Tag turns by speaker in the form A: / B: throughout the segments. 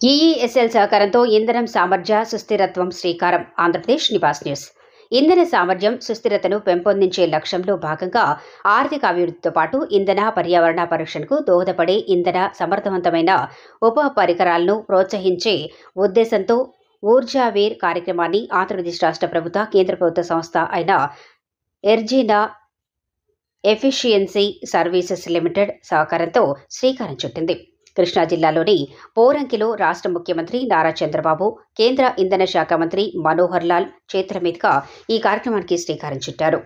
A: EESL సహకారంతో ఇంధనం సామర్థ్య సుస్థిరత్వం శ్రీకారం. ఆంధ్రప్రదేశ్ నివాస్ న్యూస్. ఇంధన సామర్థ్యం సుస్థిరతను పెంపొందించే లక్ష్యంలో భాగంగా ఆర్థిక అభివృద్ధితో పాటు ఇంధన పర్యావరణ పరిరక్షణకు దోహదపడే ఇంధన సమర్థవంతమైన ఉప పరికరాలను ప్రోత్సహించే ఉద్దేశంతో ఊర్జావేర్ కార్యక్రమాన్ని ఆంధ్రప్రదేశ్ రాష్ట్ర ప్రభుత్వ కేంద్ర ప్రభుత్వ సంస్థ అయిన ఎర్జినా ఎఫిషియన్సీ సర్వీసెస్ లిమిటెడ్ సహకారంతో శ్రీకారం చుట్టింది. కృష్ణా జిల్లాలోని పోరంకిలో రాష్ట్ర ముఖ్యమంత్రి నారా చంద్రబాబు, కేంద్ర ఇంధన శాఖ మంత్రి మనోహర్ లాల్ చేతుల మీదుగా ఈ కార్యక్రమానికి శ్రీకారం చుట్టారు.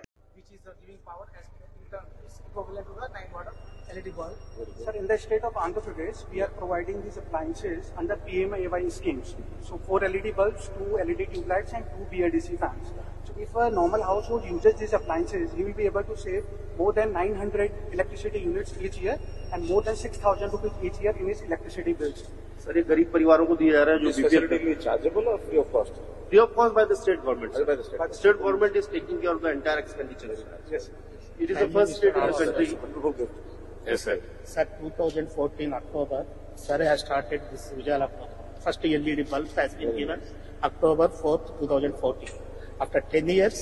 B: Sir, in the state of Andhra Pradesh, we are providing these appliances under PMAY schemes. So 4 LED bulbs, 2 LED tube lights and 2 BLDC fans. So if a normal household uses these appliances, he will be able to save more than 900 electricity units each year and more than 6,000 rupees each year in his electricity bills.
C: Sir, ये गरीब परिवारों को दिया जा रहा है जो
D: facility chargeable और free of cost?
C: Free of cost by the state government.
D: By the state.
C: But state government is taking care of the entire expenditure.
B: Yes.
C: It is the first state in the country.
D: Yes, sir.
E: Sir, 2014 October, sir has started this Ujala program. First LED bulb has been given October 4th, 2014. After 10 years.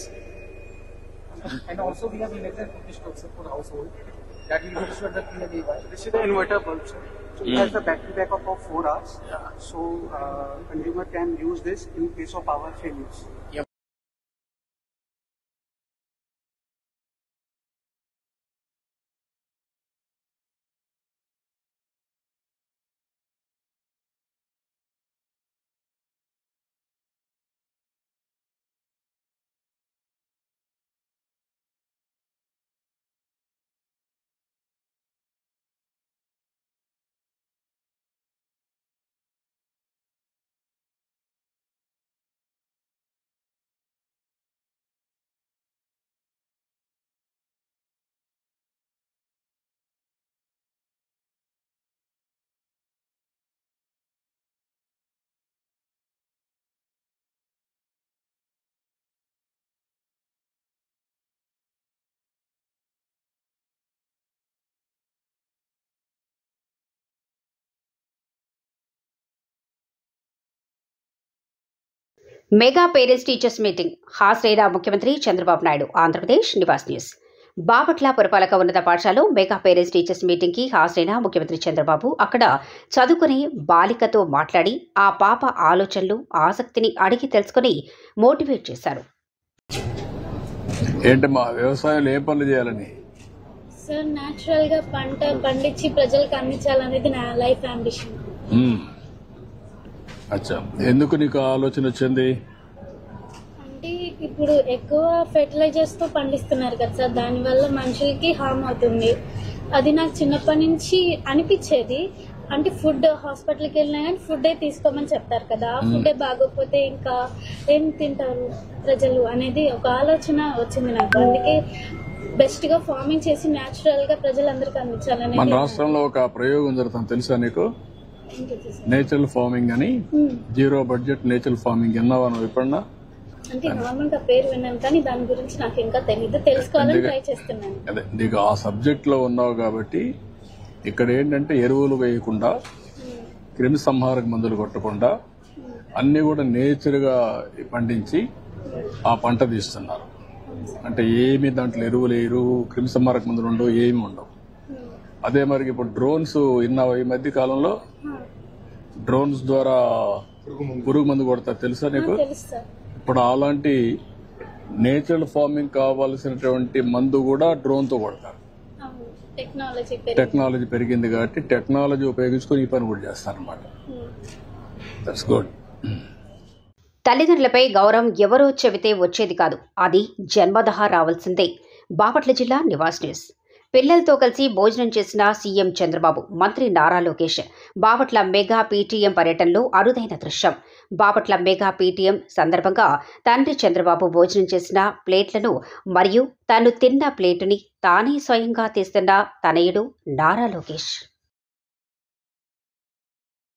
B: And also we have elected British concept for household that will use the PMAY. This is the inverter bulb, sir. So it has the battery backup of 4 hours. So consumer can use this in case of power failures.
A: Mega parents teachers meeting హాజరైన ముఖ్యమంత్రి Chandrababu Naidu. Andhra Pradesh Nivas news. Bapatla పురపాలక ఉన్నత పాఠశాలలో mega parents teachers మీటింగ్కి హాజరైన ముఖ్యమంత్రి చంద్రబాబు అక్కడ చదువుకునే బాలికతో మాట్లాడి ఆ పాప ఆలోచనలు, ఆసక్తిని అడిగి తెలుసుకుని మోటివేట్ చేశారు.
D: ఏంటమ్మా వ్యవసాయంలో ఏ పనులు చేయాలని?
F: సార్, న్యాచురల్ గా పంట పండించి ప్రజలకు అందించాలనేది నా లైఫ్ అంబిషన్.
D: అచ్చా, ఎందుకు నీకు ఆలోచన వచ్చింది?
F: అంటే ఇప్పుడు ఎక్కువ ఫెర్టిలైజర్స్ తో పండిస్తున్నారు కదా సార్, దానివల్ల మనుషులకి హార్మ్ అవుతుంది. అది నాకు చిన్నప్పటి నుంచి అనిపించేది. అంటే ఫుడ్ హాస్పిటల్కి వెళ్ళినా కానీ ఫుడ్డే తీసుకోమని చెప్తారు కదా, ఆ ఫుడ్డే బాగోకపోతే ఇంకా ఏం తింటారు ప్రజలు అనేది ఒక ఆలోచన వచ్చింది నాకు. అందుకే బెస్ట్ గా ఫార్మింగ్ చేసి న్యాచురల్ గా ప్రజలందరికీ అందించాలని.
D: మన రాష్ట్రంలో ఒక ప్రయోగం జరుగుతుంది, తెలుసా నీకు? నేచురల్ ఫార్మింగ్ అని, జీరో బడ్జెట్ నేచురల్ ఫార్మింగ్. విన్నావా నువ్వు ఎప్పుడన్నా?
F: అంటే నార్మల్ గా పేరు విన్నాను కానీ దాని గురించి నాకు ఇంకా తెలియదు, తెలుసుకోవాలని ట్రై చేస్తున్నాను.
D: అదే, నీకు ఆ సబ్జెక్ట్ లో ఉన్నావు కాబట్టి ఇక్కడ ఏంటంటే ఎరువులు వేయకుండా, క్రిమి సంహారక మందులు కొట్టకుండా అన్ని కూడా నేచర్ గా పండించి ఆ పంట తీస్తున్నారు. అంటే ఏమి దాంట్లో ఎరువులు వేయరు, క్రిమి సంహారక మందులు ఉండవు, ఏమి ఉండవు. అదే మరి ఇప్పుడు డ్రోన్స్ విన్నావా? ఈ మధ్య కాలంలో డ్రోన్స్ ద్వారా పురుగు మందు కొడతారు, తెలుసా నీకు? ఇప్పుడు అలాంటి నేచురల్ ఫార్మింగ్ కావాల్సినటువంటి మందు కూడా డ్రోన్ తో కొడతారు. టెక్నాలజీ పెరిగింది కాబట్టి టెక్నాలజీ ఉపయోగించుకొని ఈ పని కూడా చేస్తారన్నమాట. That's good.
A: తల్లిదండ్రులపై గౌరవం ఎవరో చెబితే వచ్చేది కాదు, అది జన్మదహ రావాల్సిందే. బాపట్ల జిల్లా నివాస్ న్యూస్. పిల్లలతో కలిసి భోజనం చేసిన సీఎం చంద్రబాబు, మంత్రి నారా లోకేష్. బాపట్ల మెగా పీటీఎం పర్యటనలో అరుదైన దృశ్యం. బాపట్ల మెగా పీటీఎం సందర్భంగా తండ్రి చంద్రబాబు భోజనం చేసిన ప్లేట్లను మరియు తాను తిన్న ప్లేటుని తానే స్వయంగా తీస్తున్న తనయుడు నారా లోకేష్.